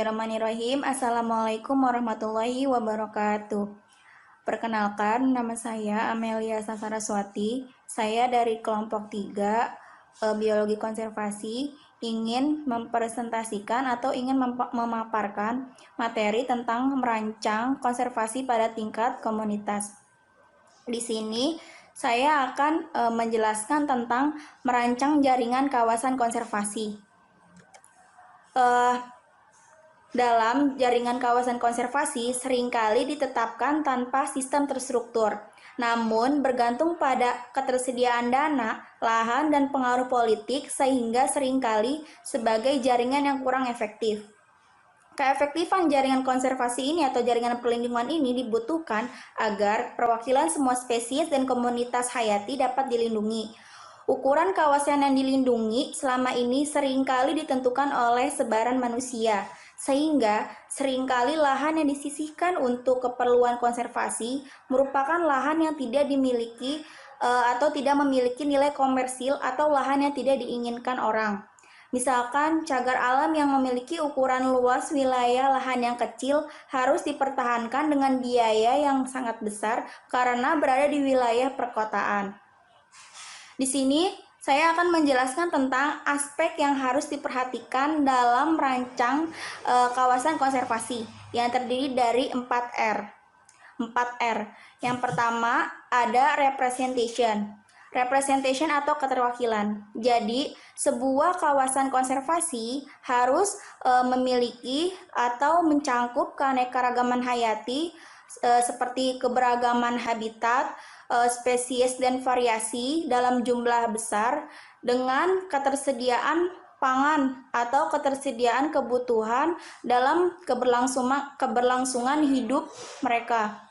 Bismillahirrahmanirrahim. Assalamualaikum warahmatullahi wabarakatuh. Perkenalkan, nama saya Amelia Sasaraswati. Saya dari kelompok 3 Biologi Konservasi ingin mempresentasikan atau ingin memaparkan materi tentang merancang konservasi pada tingkat komunitas. Di sini saya akan menjelaskan tentang merancang jaringan kawasan konservasi. Dalam jaringan kawasan konservasi seringkali ditetapkan tanpa sistem terstruktur, namun bergantung pada ketersediaan dana, lahan, dan pengaruh politik sehingga seringkali sebagai jaringan yang kurang efektif. Keefektifan jaringan konservasi ini atau jaringan perlindungan ini dibutuhkan agar perwakilan semua spesies dan komunitas hayati dapat dilindungi. Ukuran kawasan yang dilindungi selama ini seringkali ditentukan oleh sebaran manusia, sehingga seringkali lahan yang disisihkan untuk keperluan konservasi merupakan lahan yang tidak dimiliki atau tidak memiliki nilai komersil atau lahan yang tidak diinginkan orang. Misalkan cagar alam yang memiliki ukuran luas wilayah lahan yang kecil harus dipertahankan dengan biaya yang sangat besar karena berada di wilayah perkotaan. Di sini saya akan menjelaskan tentang aspek yang harus diperhatikan dalam merancang kawasan konservasi yang terdiri dari 4R. Yang pertama ada representation. Representation atau keterwakilan. Jadi, sebuah kawasan konservasi harus memiliki atau mencangkup keanekaragaman hayati seperti keberagaman habitat, spesies dan variasi dalam jumlah besar dengan ketersediaan pangan atau ketersediaan kebutuhan dalam keberlangsungan hidup mereka.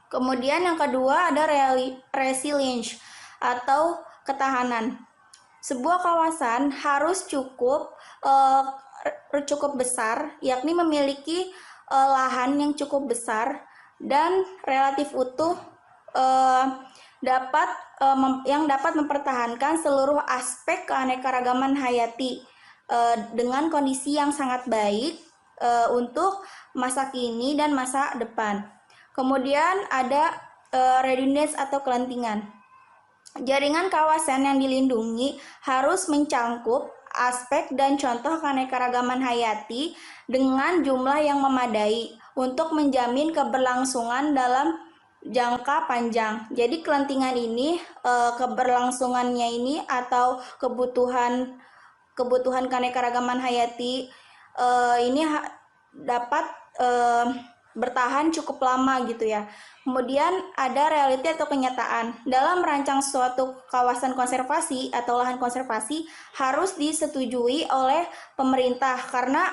Kemudian yang kedua ada resilience atau ketahanan. Sebuah kawasan harus cukup besar, yakni memiliki lahan yang cukup besar dan relatif utuh yang dapat mempertahankan seluruh aspek keanekaragaman hayati dengan kondisi yang sangat baik untuk masa kini dan masa depan. Kemudian ada readiness atau kelentingan. Jaringan kawasan yang dilindungi harus mencangkup aspek dan contoh keanekaragaman hayati dengan jumlah yang memadai untuk menjamin keberlangsungan dalam jangka panjang. Jadi kelentingan ini keberlangsungannya ini atau kebutuhan keanekaragaman hayati ini dapat bertahan cukup lama gitu ya. Kemudian ada realiti atau kenyataan. Dalam merancang suatu kawasan konservasi atau lahan konservasi harus disetujui oleh pemerintah karena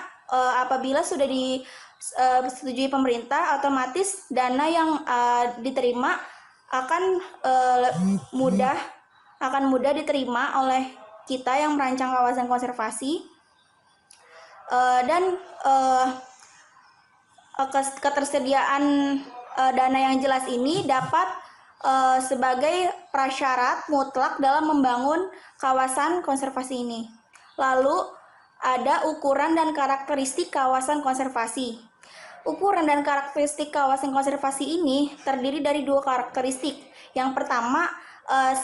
apabila sudah disetujui pemerintah, otomatis dana yang diterima akan mudah diterima oleh kita yang merancang kawasan konservasi dan ketersediaan dana yang jelas ini dapat sebagai prasyarat mutlak dalam membangun kawasan konservasi ini. Lalu ada ukuran dan karakteristik kawasan konservasi. Ukuran dan karakteristik kawasan konservasi ini terdiri dari 2 karakteristik. Yang pertama,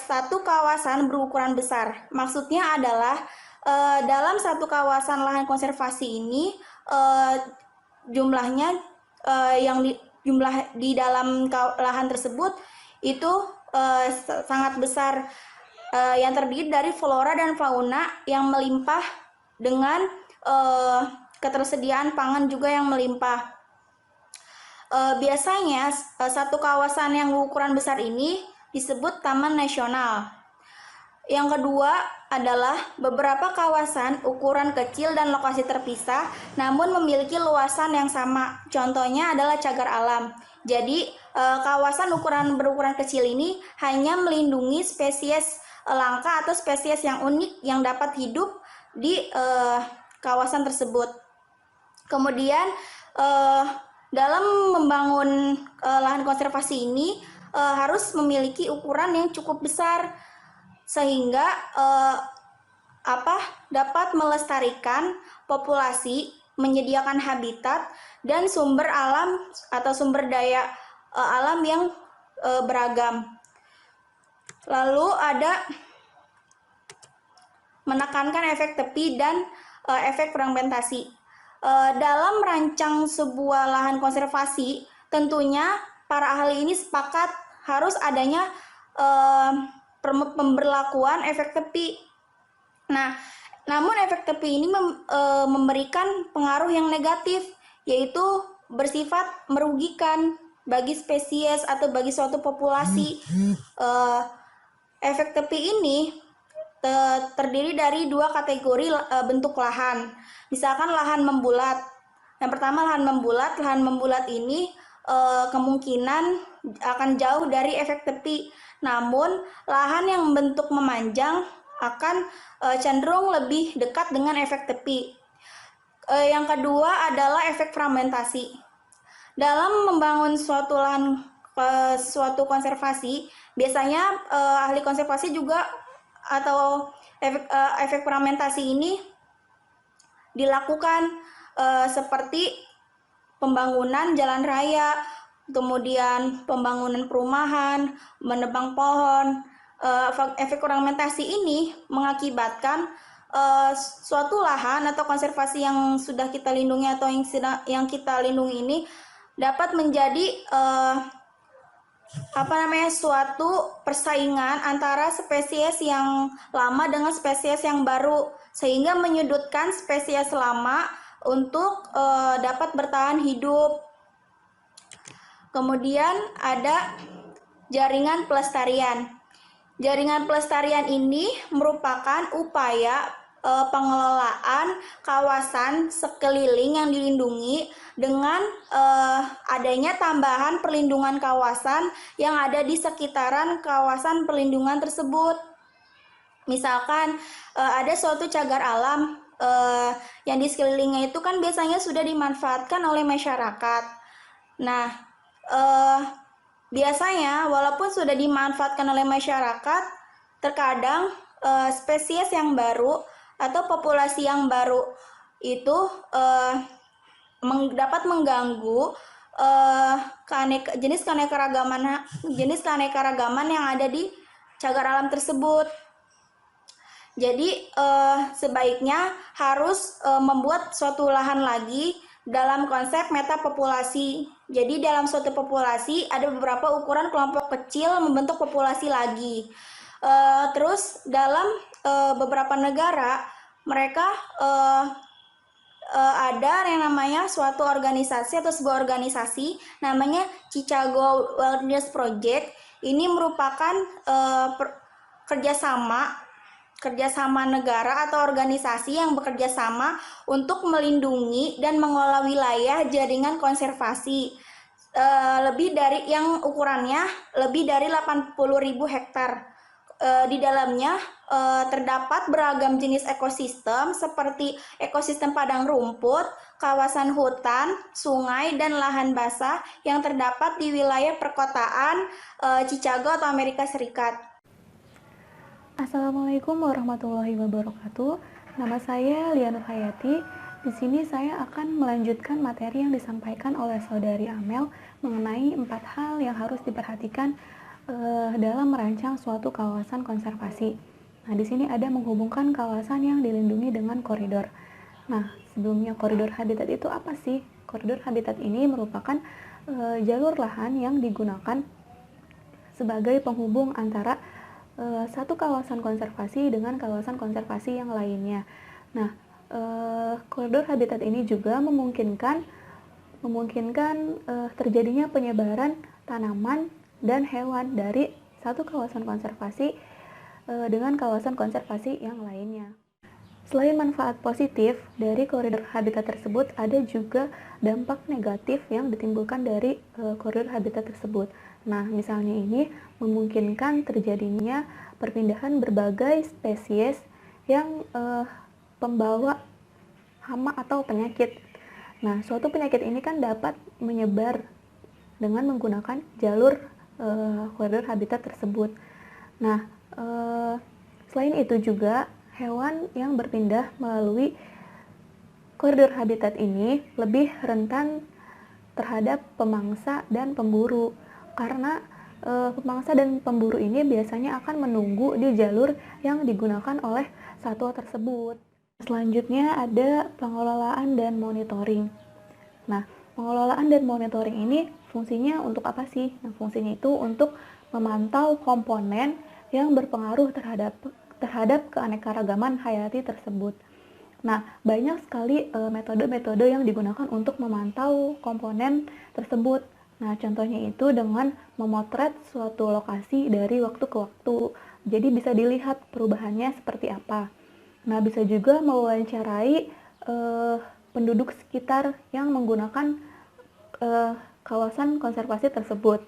satu kawasan berukuran besar. Maksudnya adalah dalam satu kawasan lahan konservasi ini jumlah di dalam lahan tersebut itu sangat besar yang terdiri dari flora dan fauna yang melimpah dengan ketersediaan pangan juga yang melimpah. Biasanya satu kawasan yang berukuran besar ini disebut taman nasional. Yang kedua adalah beberapa kawasan ukuran kecil dan lokasi terpisah namun memiliki luasan yang sama. Contohnya adalah cagar alam. Jadi kawasan berukuran kecil ini hanya melindungi spesies langka atau spesies yang unik yang dapat hidup di kawasan tersebut. Kemudian dalam membangun lahan konservasi ini harus memiliki ukuran yang cukup besar sehingga dapat melestarikan populasi menyediakan habitat dan sumber alam atau sumber daya alam yang beragam. Lalu ada menekankan efek tepi dan efek fragmentasi. Dalam merancang sebuah lahan konservasi, tentunya para ahli ini sepakat harus adanya pemberlakuan efek tepi. Nah, namun efek tepi ini memberikan pengaruh yang negatif, yaitu bersifat merugikan bagi spesies atau bagi suatu populasi. Efek tepi ini terdiri dari dua kategori bentuk lahan. Misalkan lahan membulat. Yang pertama lahan membulat. Lahan membulat ini kemungkinan akan jauh dari efek tepi. Namun lahan yang bentuk memanjang akan cenderung lebih dekat dengan efek tepi. Yang kedua adalah efek fragmentasi. Dalam membangun suatu lahan, suatu konservasi, biasanya ahli konservasi juga atau efek fragmentasi ini dilakukan seperti pembangunan jalan raya, kemudian pembangunan perumahan, menebang pohon. Efek fragmentasi ini mengakibatkan suatu lahan atau konservasi yang sudah kita lindungi atau yang kita lindungi ini dapat menjadi suatu persaingan antara spesies yang lama dengan spesies yang baru, sehingga menyudutkan spesies lama untuk dapat bertahan hidup. Kemudian ada jaringan pelestarian. Jaringan pelestarian ini merupakan upaya pengelolaan kawasan sekeliling yang dilindungi dengan adanya tambahan perlindungan kawasan yang ada di sekitaran kawasan perlindungan tersebut. Misalkan ada suatu cagar alam yang di sekelilingnya itu kan biasanya sudah dimanfaatkan oleh masyarakat. Nah, biasanya walaupun sudah dimanfaatkan oleh masyarakat, terkadang spesies yang baru atau populasi yang baru itu dapat mengganggu jenis keanekaragaman yang ada di cagar alam tersebut. Jadi sebaiknya harus membuat suatu lahan lagi dalam konsep metapopulasi. Jadi dalam suatu populasi ada beberapa ukuran kelompok kecil membentuk populasi lagi. Terus dalam beberapa negara mereka ada yang namanya suatu organisasi atau sebuah organisasi namanya Chicago Wilderness Project. Ini merupakan kerjasama negara atau organisasi yang bekerja sama untuk melindungi dan mengelola wilayah jaringan konservasi yang ukurannya lebih dari 80.000 hektar. Di dalamnya terdapat beragam jenis ekosistem seperti ekosistem padang rumput, kawasan hutan, sungai, dan lahan basah yang terdapat di wilayah perkotaan Chicago atau Amerika Serikat. Assalamualaikum warahmatullahi wabarakatuh. Nama saya Lianur Hayati. Di sini saya akan melanjutkan materi yang disampaikan oleh saudari Amel mengenai 4 hal yang harus diperhatikan dalam merancang suatu kawasan konservasi. Nah, di sini ada menghubungkan kawasan yang dilindungi dengan koridor. Nah, sebelumnya koridor habitat itu apa sih? Koridor habitat ini merupakan jalur lahan yang digunakan sebagai penghubung antara satu kawasan konservasi dengan kawasan konservasi yang lainnya. Nah, koridor habitat ini juga memungkinkan terjadinya penyebaran tanaman dan hewan dari satu kawasan konservasi dengan kawasan konservasi yang lainnya. Selain manfaat positif dari koridor habitat tersebut, ada juga dampak negatif yang ditimbulkan dari koridor habitat tersebut. Nah, misalnya ini memungkinkan terjadinya perpindahan berbagai spesies yang pembawa hama atau penyakit. Nah, suatu penyakit ini kan dapat menyebar dengan menggunakan jalur koridor habitat tersebut. Nah, selain itu juga hewan yang berpindah melalui koridor habitat ini lebih rentan terhadap pemangsa dan pemburu, karena pemangsa dan pemburu ini biasanya akan menunggu di jalur yang digunakan oleh satwa tersebut. Selanjutnya ada pengelolaan dan monitoring. Nah, pengelolaan dan monitoring ini fungsinya untuk apa sih? Nah, fungsinya itu untuk memantau komponen yang berpengaruh terhadap keanekaragaman hayati tersebut. Nah, banyak sekali metode-metode yang digunakan untuk memantau komponen tersebut. Nah, contohnya itu dengan memotret suatu lokasi dari waktu ke waktu. Jadi bisa dilihat perubahannya seperti apa. Nah, bisa juga mewawancarai penduduk sekitar yang menggunakan kawasan konservasi tersebut.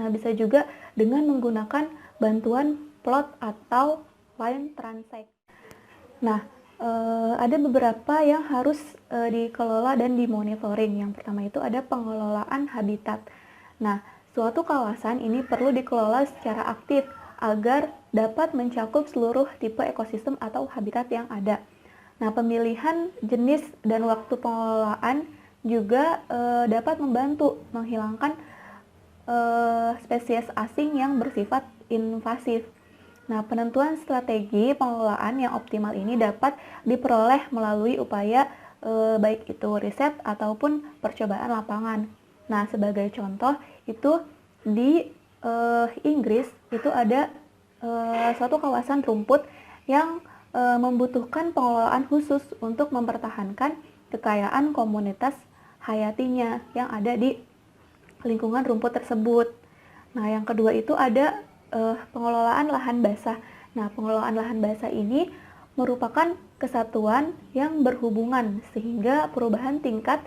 Nah, bisa juga dengan menggunakan bantuan plot atau line transect. Nah, ada beberapa yang harus dikelola dan dimonitoring. Yang pertama itu ada pengelolaan habitat. Nah, suatu kawasan ini perlu dikelola secara aktif agar dapat mencakup seluruh tipe ekosistem atau habitat yang ada. Nah, pemilihan jenis dan waktu pengelolaan juga dapat membantu menghilangkan spesies asing yang bersifat invasif. Nah, penentuan strategi pengelolaan yang optimal ini dapat diperoleh melalui upaya baik itu riset ataupun percobaan lapangan. Nah, sebagai contoh itu di Inggris itu ada suatu kawasan rumput yang membutuhkan pengelolaan khusus untuk mempertahankan kekayaan komunitas hayatinya yang ada di lingkungan rumput tersebut. Nah, yang kedua itu ada pengelolaan lahan basah. Nah, pengelolaan lahan basah ini merupakan kesatuan yang berhubungan sehingga perubahan tingkat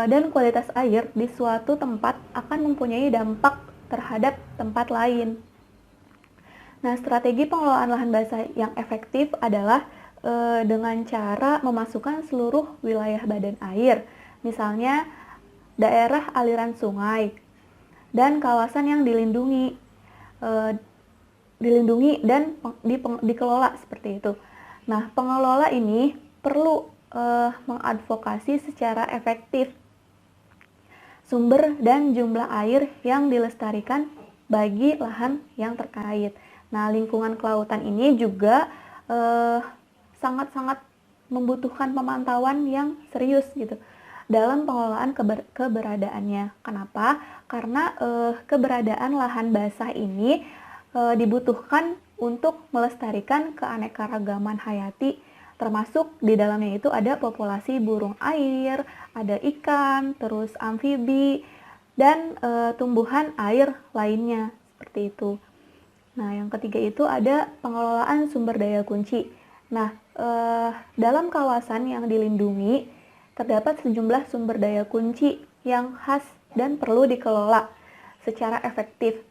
dan kualitas air di suatu tempat akan mempunyai dampak terhadap tempat lain. Nah, strategi pengelolaan lahan basah yang efektif adalah dengan cara memasukkan seluruh wilayah badan air, misalnya daerah aliran sungai dan kawasan yang dilindungi dan dikelola seperti itu. Nah, pengelola ini perlu mengadvokasi secara efektif sumber dan jumlah air yang dilestarikan bagi lahan yang terkait. Nah, lingkungan kelautan ini juga sangat-sangat membutuhkan pemantauan yang serius gitu dalam pengelolaan keberadaannya. Kenapa? Karena keberadaan lahan basah ini dibutuhkan untuk melestarikan keanekaragaman hayati, termasuk di dalamnya itu ada populasi burung air, ada ikan, terus amfibi, dan tumbuhan air lainnya, seperti itu. Nah, yang ketiga itu ada pengelolaan sumber daya kunci. Nah, dalam kawasan yang dilindungi, terdapat sejumlah sumber daya kunci yang khas dan perlu dikelola secara efektif.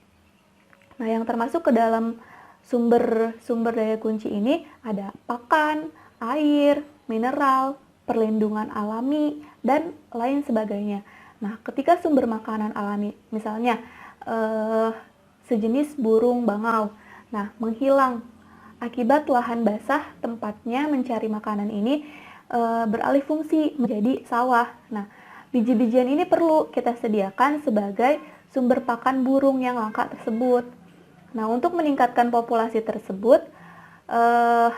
Nah, yang termasuk ke dalam sumber daya kunci ini ada pakan, air, mineral, perlindungan alami, dan lain sebagainya. Nah, ketika sumber makanan alami, misalnya sejenis burung bangau, nah menghilang akibat lahan basah tempatnya mencari makanan ini beralih fungsi menjadi sawah. Nah, biji-bijian ini perlu kita sediakan sebagai sumber pakan burung yang langka tersebut. Nah, untuk meningkatkan populasi tersebut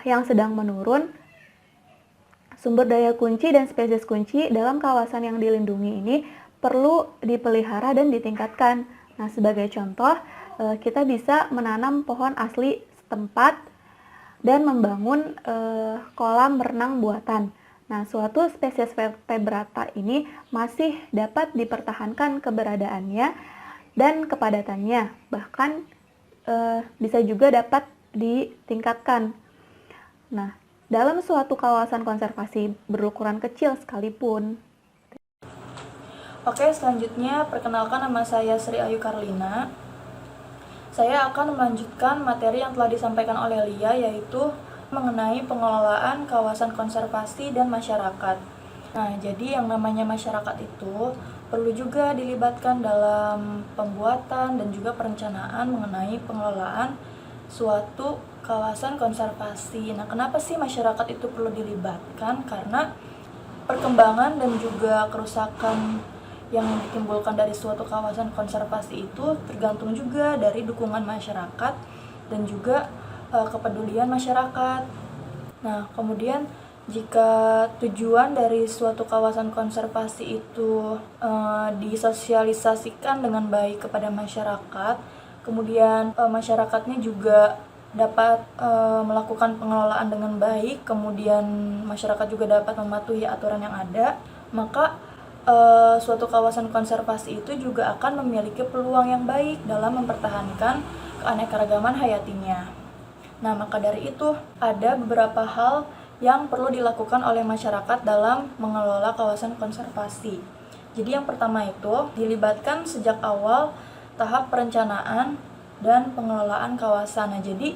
yang sedang menurun, sumber daya kunci dan spesies kunci dalam kawasan yang dilindungi ini perlu dipelihara dan ditingkatkan. Nah, sebagai contoh, kita bisa menanam pohon asli setempat dan membangun kolam renang buatan. Nah, suatu spesies vertebrata ini masih dapat dipertahankan keberadaannya dan kepadatannya, bahkan bisa juga dapat ditingkatkan. Nah, dalam suatu kawasan konservasi berukuran kecil sekalipun. Oke, selanjutnya perkenalkan, nama saya Sri Ayu Karlina. Saya akan melanjutkan materi yang telah disampaikan oleh Lia, yaitu mengenai pengelolaan kawasan konservasi dan masyarakat. Nah, jadi yang namanya masyarakat itu perlu juga dilibatkan dalam pembuatan dan juga perencanaan mengenai pengelolaan suatu kawasan konservasi. Nah, kenapa sih masyarakat itu perlu dilibatkan? Karena perkembangan dan juga kerusakan yang ditimbulkan dari suatu kawasan konservasi itu tergantung juga dari dukungan masyarakat dan juga kepedulian masyarakat. Nah, kemudian jika tujuan dari suatu kawasan konservasi itu disosialisasikan dengan baik kepada masyarakat, kemudian masyarakatnya juga dapat melakukan pengelolaan dengan baik, kemudian masyarakat juga dapat mematuhi aturan yang ada, maka suatu kawasan konservasi itu juga akan memiliki peluang yang baik dalam mempertahankan keanekaragaman hayatinya. Nah, maka dari itu ada beberapa hal yang perlu dilakukan oleh masyarakat dalam mengelola kawasan konservasi. Jadi yang pertama itu dilibatkan sejak awal tahap perencanaan dan pengelolaan kawasan. Nah, jadi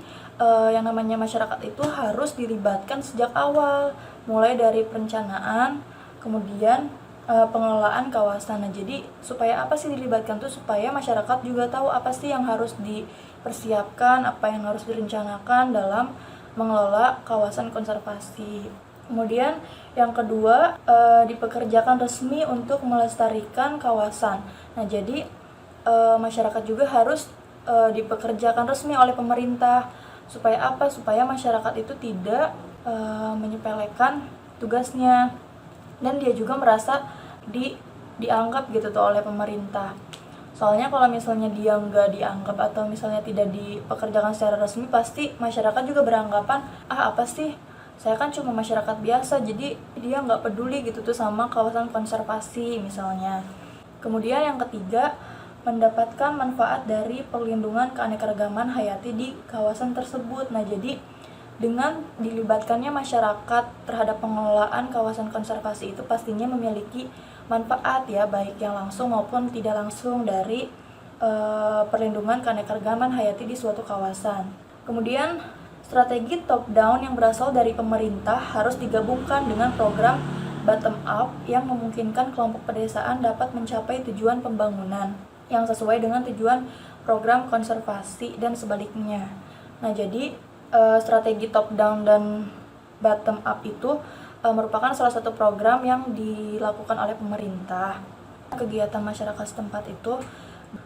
yang namanya masyarakat itu harus dilibatkan sejak awal, mulai dari perencanaan, kemudian pengelolaan kawasan. Nah, jadi supaya apa sih dilibatkan tuh? Supaya masyarakat juga tahu apa sih yang harus dipersiapkan, apa yang harus direncanakan dalam mengelola kawasan konservasi. Kemudian yang kedua, dipekerjakan resmi untuk melestarikan kawasan. Nah, jadi masyarakat juga harus dipekerjakan resmi oleh pemerintah. Supaya apa? Supaya masyarakat itu tidak menyepelekan tugasnya dan dia juga merasa dianggap gitu tuh oleh pemerintah. Soalnya kalau misalnya dia nggak dianggap atau misalnya tidak dipekerjakan secara resmi, pasti masyarakat juga beranggapan, apa sih, saya kan cuma masyarakat biasa, jadi dia nggak peduli gitu tuh sama kawasan konservasi misalnya. Kemudian yang ketiga, mendapatkan manfaat dari perlindungan keanekaragaman hayati di kawasan tersebut. Nah, jadi dengan dilibatkannya masyarakat terhadap pengelolaan kawasan konservasi itu pastinya memiliki manfaat ya, baik yang langsung maupun tidak langsung dari perlindungan keanekaragaman hayati di suatu kawasan. Kemudian strategi top down yang berasal dari pemerintah harus digabungkan dengan program bottom up yang memungkinkan kelompok pedesaan dapat mencapai tujuan pembangunan yang sesuai dengan tujuan program konservasi dan sebaliknya. Nah, jadi strategi top down dan bottom up itu merupakan salah satu program yang dilakukan oleh pemerintah. Kegiatan masyarakat setempat itu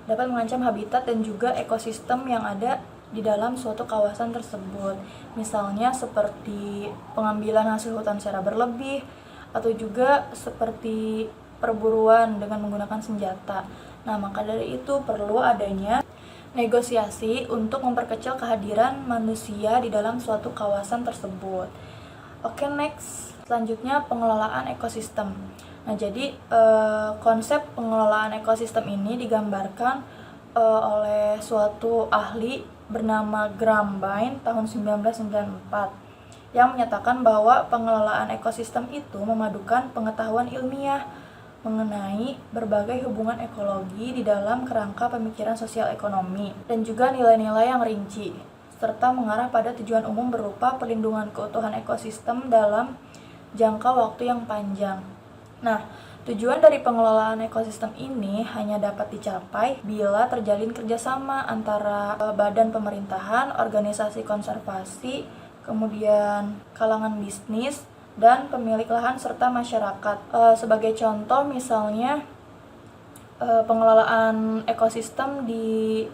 dapat mengancam habitat dan juga ekosistem yang ada di dalam suatu kawasan tersebut. Misalnya seperti pengambilan hasil hutan secara berlebih atau juga seperti perburuan dengan menggunakan senjata. Nah, maka dari itu perlu adanya negosiasi untuk memperkecil kehadiran manusia di dalam suatu kawasan tersebut. Oke, next. Selanjutnya pengelolaan ekosistem. Nah, jadi konsep pengelolaan ekosistem ini digambarkan oleh suatu ahli bernama Graham Bain tahun 1994 yang menyatakan bahwa pengelolaan ekosistem itu memadukan pengetahuan ilmiah mengenai berbagai hubungan ekologi di dalam kerangka pemikiran sosial ekonomi dan juga nilai-nilai yang rinci serta mengarah pada tujuan umum berupa perlindungan keutuhan ekosistem dalam jangka waktu yang panjang. Nah, tujuan dari pengelolaan ekosistem ini hanya dapat dicapai bila terjalin kerjasama antara badan pemerintahan, organisasi konservasi, kemudian kalangan bisnis, dan pemilik lahan serta masyarakat. Sebagai contoh misalnya pengelolaan ekosistem di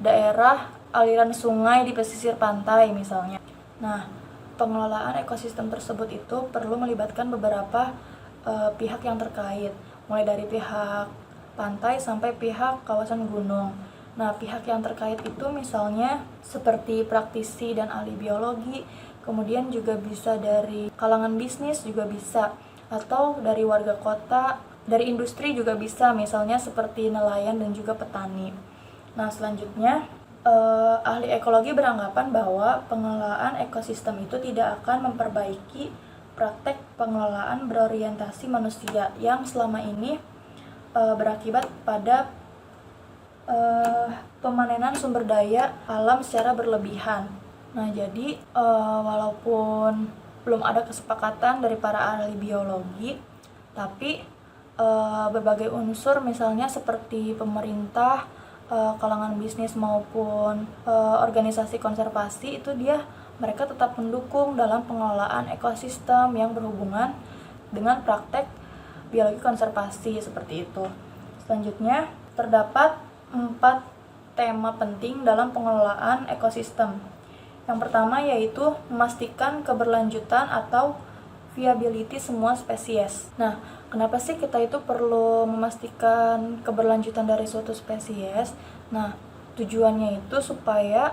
daerah aliran sungai di pesisir pantai misalnya. Nah, pengelolaan ekosistem tersebut itu perlu melibatkan beberapa pihak yang terkait, mulai dari pihak pantai sampai pihak kawasan gunung. Nah, pihak yang terkait itu misalnya seperti praktisi dan ahli biologi, kemudian juga bisa dari kalangan bisnis juga bisa, atau dari warga kota, dari industri juga bisa, misalnya seperti nelayan dan juga petani. Nah, selanjutnya ahli ekologi beranggapan bahwa pengelolaan ekosistem itu tidak akan memperbaiki praktek pengelolaan berorientasi manusia yang selama ini berakibat pada pemanenan sumber daya alam secara berlebihan. Nah, jadi walaupun belum ada kesepakatan dari para ahli biologi, tapi berbagai unsur misalnya seperti pemerintah, kalangan bisnis maupun organisasi konservasi itu mereka tetap mendukung dalam pengelolaan ekosistem yang berhubungan dengan praktek biologi konservasi seperti itu. Selanjutnya, terdapat 4 tema penting dalam pengelolaan ekosistem. Yang pertama yaitu memastikan keberlanjutan atau viability semua spesies. Nah, kenapa sih kita itu perlu memastikan keberlanjutan dari suatu spesies? Nah, tujuannya itu supaya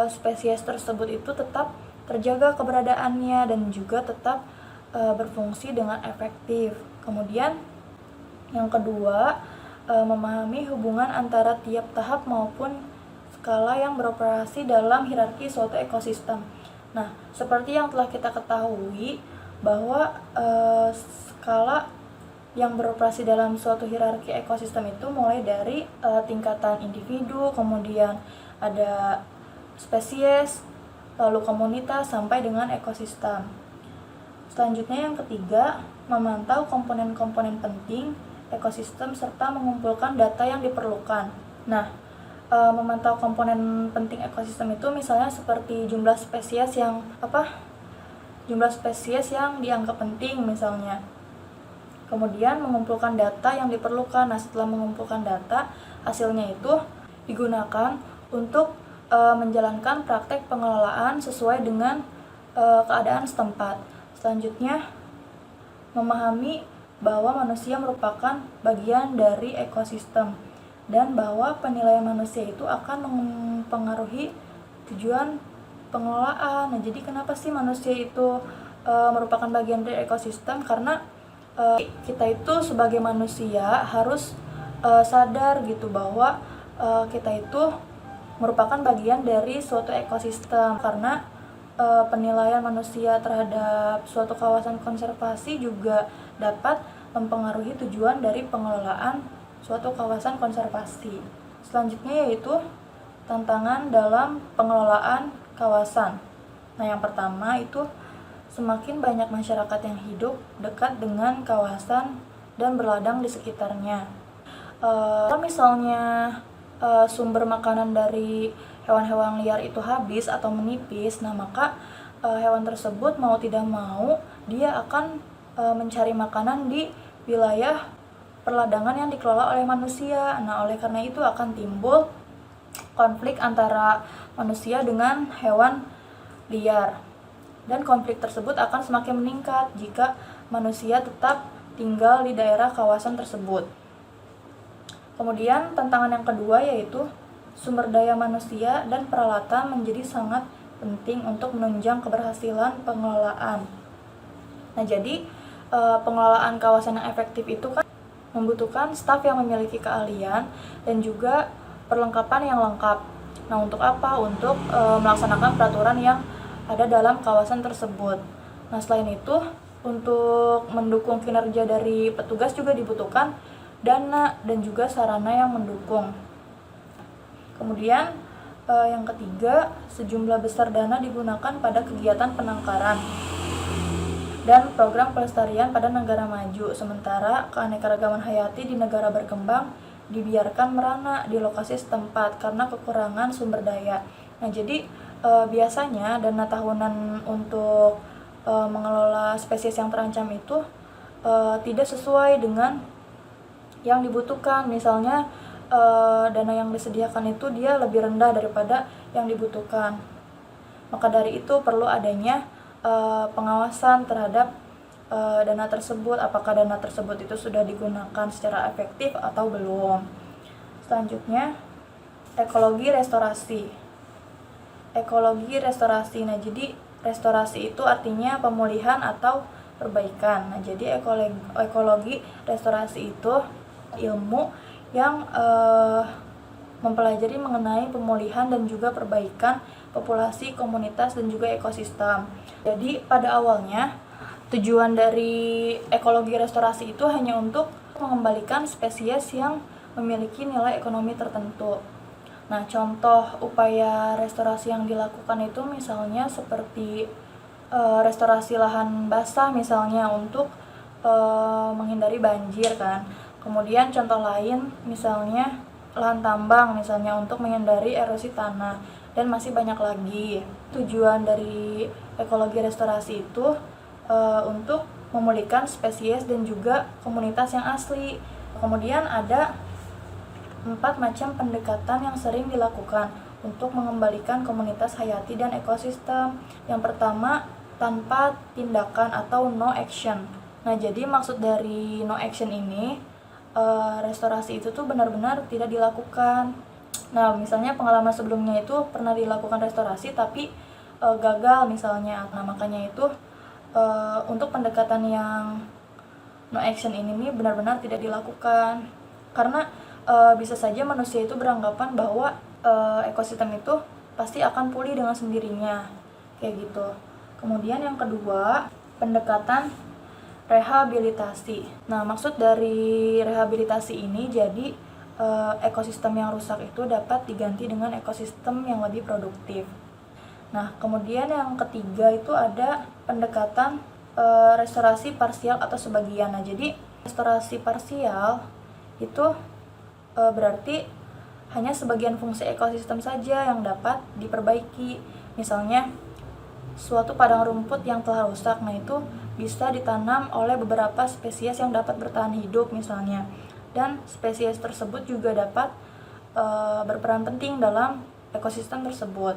spesies tersebut itu tetap terjaga keberadaannya dan juga tetap berfungsi dengan efektif. Kemudian yang kedua, memahami hubungan antara tiap tahap maupun skala yang beroperasi dalam hierarki suatu ekosistem. Nah, seperti yang telah kita ketahui bahwa skala yang beroperasi dalam suatu hierarki ekosistem itu mulai dari tingkatan individu, kemudian ada spesies, lalu komunitas, sampai dengan ekosistem. Selanjutnya yang ketiga, memantau komponen-komponen penting ekosistem serta mengumpulkan data yang diperlukan. Nah, memantau komponen penting ekosistem itu misalnya seperti jumlah spesies yang dianggap penting misalnya. Kemudian mengumpulkan data yang diperlukan. Nah, setelah mengumpulkan data, hasilnya itu digunakan untuk menjalankan praktek pengelolaan sesuai dengan keadaan setempat. Selanjutnya, memahami bahwa manusia merupakan bagian dari ekosistem dan bahwa penilaian manusia itu akan mempengaruhi tujuan pengelolaan. Nah, jadi kenapa sih manusia itu merupakan bagian dari ekosistem? Karena kita itu sebagai manusia harus sadar gitu bahwa kita itu merupakan bagian dari suatu ekosistem, karena penilaian manusia terhadap suatu kawasan konservasi juga dapat mempengaruhi tujuan dari pengelolaan suatu kawasan konservasi. Selanjutnya yaitu tantangan dalam pengelolaan kawasan. Nah, yang pertama itu semakin banyak masyarakat yang hidup dekat dengan kawasan dan berladang di sekitarnya. Kalau misalnya sumber makanan dari hewan-hewan liar itu habis atau menipis, nah maka hewan tersebut mau tidak mau dia akan mencari makanan di wilayah perladangan yang dikelola oleh manusia. Nah, oleh karena itu akan timbul konflik antara manusia dengan hewan liar. Dan konflik tersebut akan semakin meningkat jika manusia tetap tinggal di daerah kawasan tersebut. Kemudian tantangan yang kedua yaitu sumber daya manusia dan peralatan menjadi sangat penting untuk menunjang keberhasilan pengelolaan. Nah, jadi pengelolaan kawasan yang efektif itu kan membutuhkan staf yang memiliki keahlian dan juga perlengkapan yang lengkap. Nah, untuk apa? Untuk melaksanakan peraturan yang ada dalam kawasan tersebut. Nah, selain itu, untuk mendukung kinerja dari petugas juga dibutuhkan dana dan juga sarana yang mendukung. Kemudian yang ketiga, sejumlah besar dana digunakan pada kegiatan penangkaran dan program pelestarian pada negara maju, sementara keanekaragaman hayati di negara berkembang dibiarkan merana di lokasi setempat karena kekurangan sumber daya. Nah, jadi biasanya dana tahunan untuk mengelola spesies yang terancam itu tidak sesuai dengan yang dibutuhkan. Misalnya dana yang disediakan itu dia lebih rendah daripada yang dibutuhkan. Maka dari itu perlu adanya pengawasan terhadap dana tersebut, apakah dana tersebut itu sudah digunakan secara efektif atau belum. Selanjutnya, ekologi restorasi. Nah, jadi restorasi itu artinya pemulihan atau perbaikan. Nah, jadi ekologi restorasi itu ilmu yang mempelajari mengenai pemulihan dan juga perbaikan populasi, komunitas, dan juga ekosistem. Jadi pada awalnya tujuan dari ekologi restorasi itu hanya untuk mengembalikan spesies yang memiliki nilai ekonomi tertentu. Nah, contoh upaya restorasi yang dilakukan itu misalnya seperti restorasi lahan basah misalnya untuk menghindari banjir kan. Kemudian contoh lain misalnya lahan tambang misalnya untuk menghindari erosi tanah, dan masih banyak lagi. Tujuan dari ekologi restorasi itu untuk memulihkan spesies dan juga komunitas yang asli. Kemudian ada 4 macam pendekatan yang sering dilakukan untuk mengembalikan komunitas hayati dan ekosistem. Yang pertama, tanpa tindakan atau no action. Nah, jadi maksud dari no action ini, restorasi itu tuh benar-benar tidak dilakukan. Nah, misalnya pengalaman sebelumnya itu pernah dilakukan restorasi tapi gagal misalnya. Nah, makanya itu untuk pendekatan yang no action ini nih benar-benar tidak dilakukan. Karena bisa saja manusia itu beranggapan bahwa ekosistem itu pasti akan pulih dengan sendirinya. Kayak gitu. Kemudian yang kedua, pendekatan rehabilitasi. Nah, maksud dari rehabilitasi ini jadi ekosistem yang rusak itu dapat diganti dengan ekosistem yang lebih produktif. Nah, kemudian yang ketiga itu ada pendekatan restorasi parsial atau sebagian. Nah, jadi restorasi parsial itu berarti hanya sebagian fungsi ekosistem saja yang dapat diperbaiki. Misalnya suatu padang rumput yang telah rusak, nah itu bisa ditanam oleh beberapa spesies yang dapat bertahan hidup misalnya, dan spesies tersebut juga dapat berperan penting dalam ekosistem tersebut.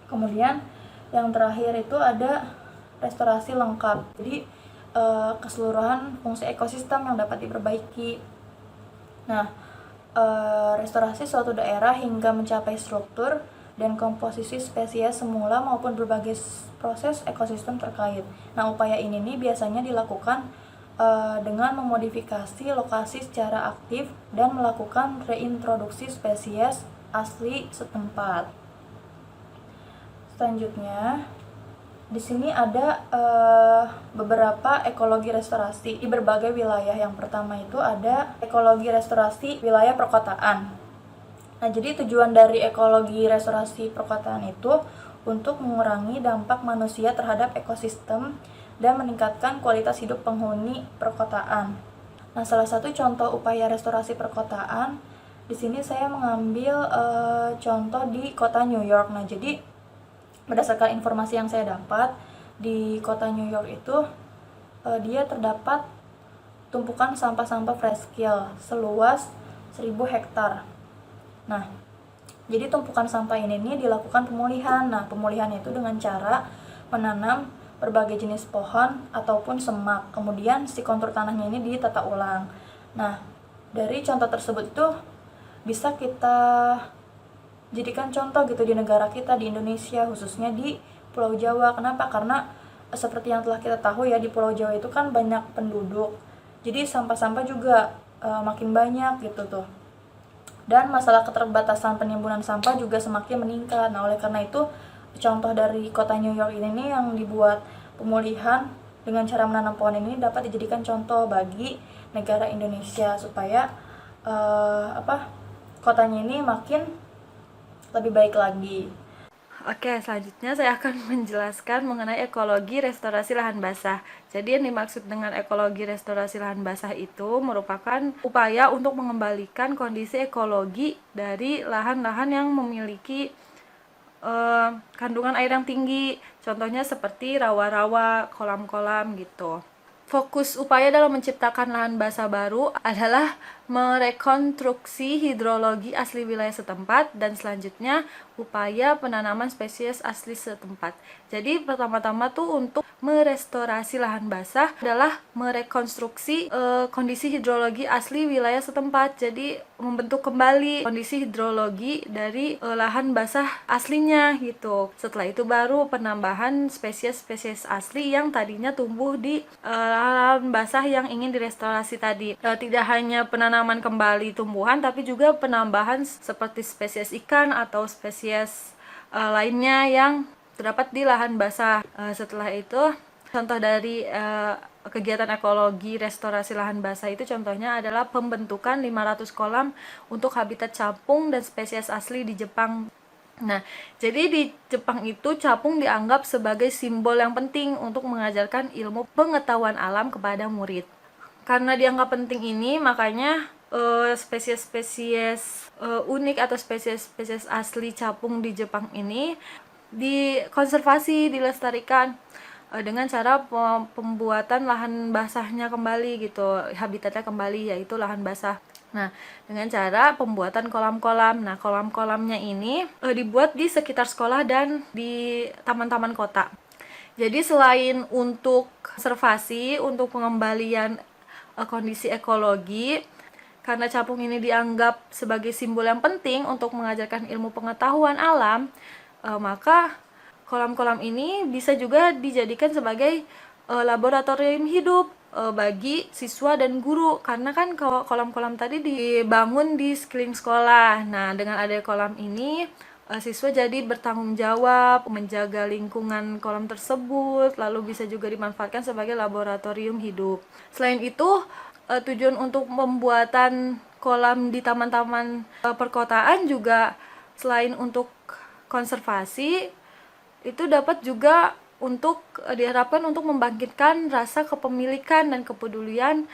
Kemudian yang terakhir itu ada restorasi lengkap, jadi keseluruhan fungsi ekosistem yang dapat diperbaiki. Nah, restorasi suatu daerah hingga mencapai struktur dan komposisi spesies semula maupun berbagai proses ekosistem terkait. Nah, upaya ini nih biasanya dilakukan dengan memodifikasi lokasi secara aktif dan melakukan reintroduksi spesies asli setempat. Selanjutnya, di sini ada beberapa ekologi restorasi di berbagai wilayah. Yang pertama itu ada ekologi restorasi wilayah perkotaan. Nah, jadi tujuan dari ekologi restorasi perkotaan itu untuk mengurangi dampak manusia terhadap ekosistem dan meningkatkan kualitas hidup penghuni perkotaan. Nah, salah satu contoh upaya restorasi perkotaan di sini saya mengambil contoh di kota New York. Nah, jadi berdasarkan informasi yang saya dapat, di kota New York itu dia terdapat tumpukan sampah-sampah fresh-scale seluas 1000 hektar. Nah, jadi tumpukan sampah ini dilakukan pemulihan. Nah, pemulihan itu dengan cara menanam berbagai jenis pohon ataupun semak. Kemudian si kontur tanahnya ini ditata ulang. Nah, dari contoh tersebut itu bisa kita jadikan contoh gitu di negara kita, di Indonesia, khususnya di Pulau Jawa. Kenapa? Karena seperti yang telah kita tahu ya, di Pulau Jawa itu kan banyak penduduk. Jadi sampah-sampah juga makin banyak gitu tuh. Dan masalah keterbatasan penimbunan sampah juga semakin meningkat. Nah, oleh karena itu contoh dari kota New York ini nih yang dibuat pemulihan dengan cara menanam pohon ini dapat dijadikan contoh bagi negara Indonesia supaya kotanya ini makin lebih baik lagi. Oke, selanjutnya saya akan menjelaskan mengenai ekologi restorasi lahan basah. Jadi yang dimaksud dengan ekologi restorasi lahan basah itu merupakan upaya untuk mengembalikan kondisi ekologi dari lahan-lahan yang memiliki kandungan air yang tinggi. Contohnya seperti rawa-rawa, kolam-kolam gitu. Fokus upaya dalam menciptakan lahan basah baru adalah merekonstruksi hidrologi asli wilayah setempat dan selanjutnya upaya penanaman spesies asli setempat. Jadi pertama-tama tuh untuk merestorasi lahan basah adalah merekonstruksi kondisi hidrologi asli wilayah setempat. Jadi membentuk kembali kondisi hidrologi dari lahan basah aslinya gitu. Setelah itu baru penambahan spesies-spesies asli yang tadinya tumbuh di lahan basah yang ingin direstorasi tadi. Tidak hanya penanaman kembali tumbuhan, tapi juga penambahan seperti spesies ikan atau spesies lainnya yang terdapat di lahan basah. Setelah itu, contoh dari kegiatan ekologi restorasi lahan basah itu contohnya adalah pembentukan 500 kolam untuk habitat capung dan spesies asli di Jepang. Nah, jadi di Jepang itu capung dianggap sebagai simbol yang penting untuk mengajarkan ilmu pengetahuan alam kepada murid. Karena dianggap penting ini, makanya spesies-spesies unik atau spesies-spesies asli capung di Jepang ini dikonservasi, dilestarikan dengan cara pembuatan lahan basahnya kembali gitu, habitatnya kembali, yaitu lahan basah. Nah, dengan cara pembuatan kolam-kolam. Nah, kolam-kolamnya ini dibuat di sekitar sekolah dan di taman-taman kota. Jadi selain untuk konservasi, untuk pengembalian kondisi ekologi, karena capung ini dianggap sebagai simbol yang penting untuk mengajarkan ilmu pengetahuan alam, maka kolam-kolam ini bisa juga dijadikan sebagai laboratorium hidup bagi siswa dan guru, karena kan kolam-kolam tadi dibangun di sekeliling sekolah. Nah, dengan adanya kolam ini siswa jadi bertanggung jawab menjaga lingkungan kolam tersebut, lalu bisa juga dimanfaatkan sebagai laboratorium hidup. Selain itu, tujuan untuk pembuatan kolam di taman-taman perkotaan juga selain untuk konservasi, itu dapat juga untuk diharapkan untuk membangkitkan rasa kepemilikan dan kepedulian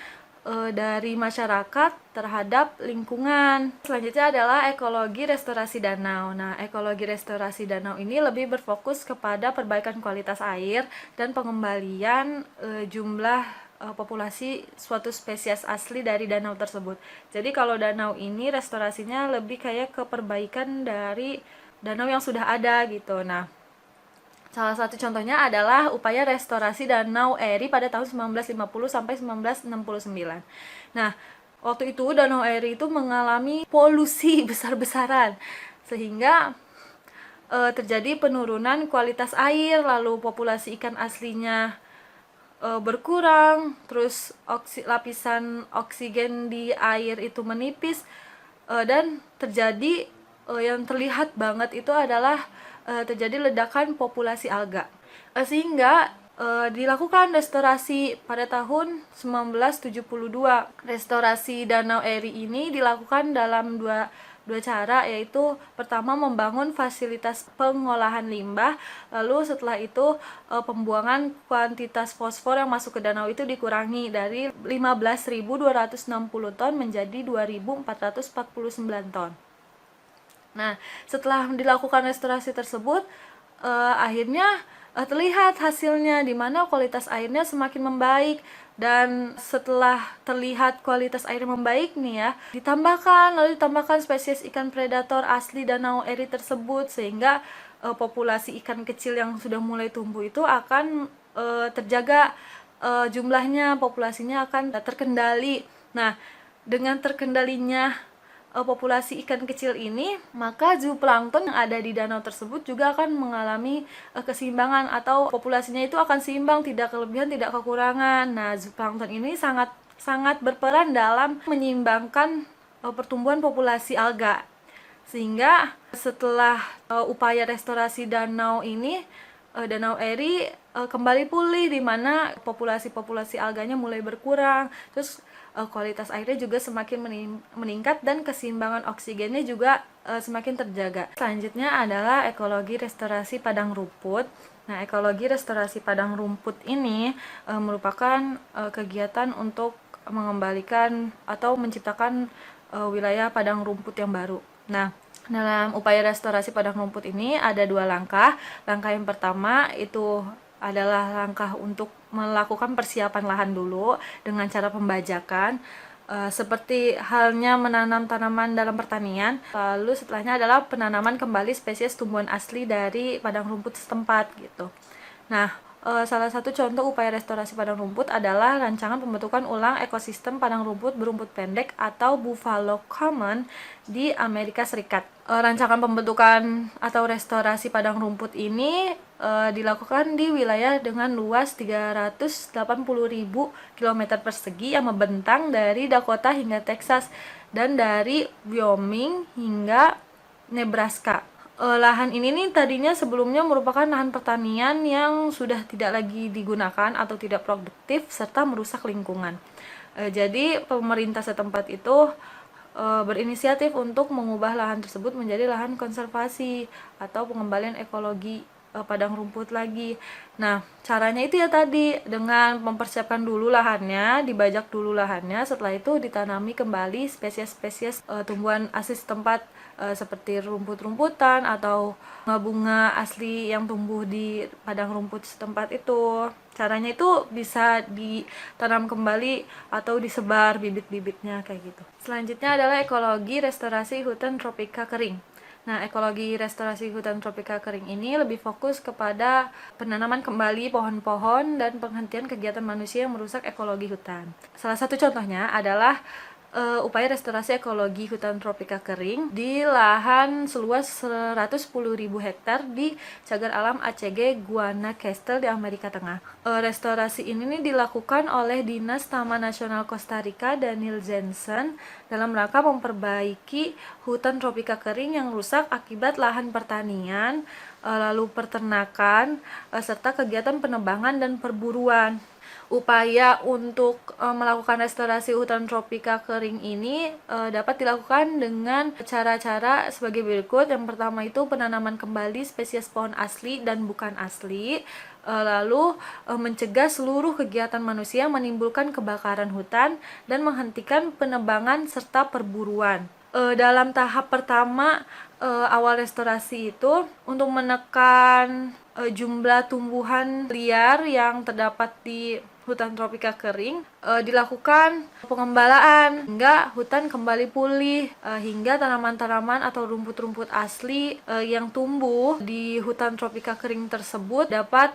dari masyarakat terhadap lingkungan. Selanjutnya adalah ekologi restorasi danau. Nah, ekologi restorasi danau ini lebih berfokus kepada perbaikan kualitas air dan pengembalian jumlah populasi suatu spesies asli dari danau tersebut. Jadi kalau danau ini restorasinya lebih kayak ke perbaikan dari danau yang sudah ada gitu. Nah, salah satu contohnya adalah upaya restorasi Danau Erie pada tahun 1950 sampai 1969. Nah, waktu itu Danau Erie itu mengalami polusi besar-besaran sehingga terjadi penurunan kualitas air, lalu populasi ikan aslinya berkurang, terus lapisan oksigen di air itu menipis, dan terjadi yang terlihat banget itu adalah terjadi ledakan populasi alga, sehingga dilakukan restorasi pada tahun 1972. Restorasi Danau Erie ini dilakukan dalam dua cara, yaitu pertama membangun fasilitas pengolahan limbah, lalu setelah itu pembuangan kuantitas fosfor yang masuk ke danau itu dikurangi dari 15.260 ton menjadi 2.449 ton. Nah, setelah dilakukan restorasi tersebut, akhirnya terlihat hasilnya, di mana kualitas airnya semakin membaik. Dan setelah terlihat kualitas air membaik nih ya, ditambahkan spesies ikan predator asli Danau Erie tersebut, sehingga populasi ikan kecil yang sudah mulai tumbuh itu akan terjaga jumlahnya, populasinya akan terkendali. Nah, dengan terkendalinya populasi ikan kecil ini, maka zooplankton yang ada di danau tersebut juga akan mengalami keseimbangan, atau populasinya itu akan seimbang, tidak kelebihan, tidak kekurangan. Nah, zooplankton ini sangat berperan dalam menyeimbangkan pertumbuhan populasi alga. Sehingga setelah upaya restorasi danau ini, Danau Erie kembali pulih, di mana populasi alganya mulai berkurang, terus kualitas airnya juga semakin meningkat dan keseimbangan oksigennya juga semakin terjaga. Selanjutnya adalah ekologi restorasi padang rumput. Nah, ekologi restorasi padang rumput ini merupakan kegiatan untuk mengembalikan atau menciptakan wilayah padang rumput yang baru. Nah, dalam upaya restorasi padang rumput ini ada dua langkah. Langkah yang pertama itu adalah langkah untuk melakukan persiapan lahan dulu dengan cara pembajakan, seperti halnya menanam tanaman dalam pertanian. Lalu setelahnya adalah penanaman kembali spesies tumbuhan asli dari padang rumput setempat gitu. Nah, salah satu contoh upaya restorasi padang rumput adalah rancangan pembentukan ulang ekosistem padang rumput berumput pendek atau Buffalo Common di Amerika Serikat. Rancangan pembentukan atau restorasi padang rumput ini dilakukan di wilayah dengan luas 380.000 km persegi yang membentang dari Dakota hingga Texas dan dari Wyoming hingga Nebraska. Lahan ini nih tadinya sebelumnya merupakan lahan pertanian yang sudah tidak lagi digunakan atau tidak produktif serta merusak lingkungan. Jadi pemerintah setempat itu berinisiatif untuk mengubah lahan tersebut menjadi lahan konservasi atau pengembalian ekologi padang rumput lagi. Nah, caranya itu ya tadi, dengan mempersiapkan dulu lahannya, dibajak dulu lahannya, setelah itu ditanami kembali spesies-spesies tumbuhan asli setempat, seperti rumput-rumputan atau bunga asli yang tumbuh di padang rumput setempat itu. Caranya itu bisa ditanam kembali atau disebar bibit-bibitnya kayak gitu. Selanjutnya adalah ekologi restorasi hutan tropika kering. Nah, ekologi restorasi hutan tropika kering ini lebih fokus kepada penanaman kembali pohon-pohon dan penghentian kegiatan manusia yang merusak ekologi hutan. Salah satu contohnya adalah upaya restorasi ekologi hutan tropika kering di lahan seluas 110.000 hektar di Cagar Alam ACG Guanacaste di Amerika Tengah. Restorasi ini dilakukan oleh Dinas Taman Nasional Costa Rica Daniel Jensen dalam rangka memperbaiki hutan tropika kering yang rusak akibat lahan pertanian, lalu peternakan, serta kegiatan penebangan dan perburuan. Upaya untuk melakukan restorasi hutan tropika kering ini dapat dilakukan dengan cara-cara sebagai berikut. Yang pertama itu penanaman kembali spesies pohon asli dan bukan asli, lalu mencegah seluruh kegiatan manusia menimbulkan kebakaran hutan dan menghentikan penebangan serta perburuan. Dalam tahap pertama awal restorasi itu untuk menekan jumlah tumbuhan liar yang terdapat di hutan tropika kering, dilakukan pengembalaan hingga hutan kembali pulih, hingga tanaman-tanaman atau rumput-rumput asli yang tumbuh di hutan tropika kering tersebut dapat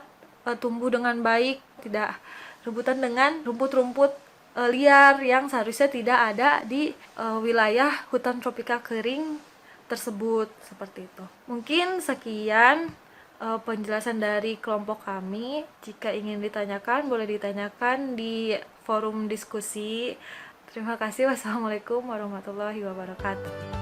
tumbuh dengan baik, tidak rebutan dengan rumput-rumput liar yang seharusnya tidak ada di wilayah hutan tropika kering tersebut, seperti itu. Mungkin sekian penjelasan dari kelompok kami. Jika ingin ditanyakan, boleh ditanyakan di forum diskusi. Terima kasih. Wassalamualaikum warahmatullahi wabarakatuh.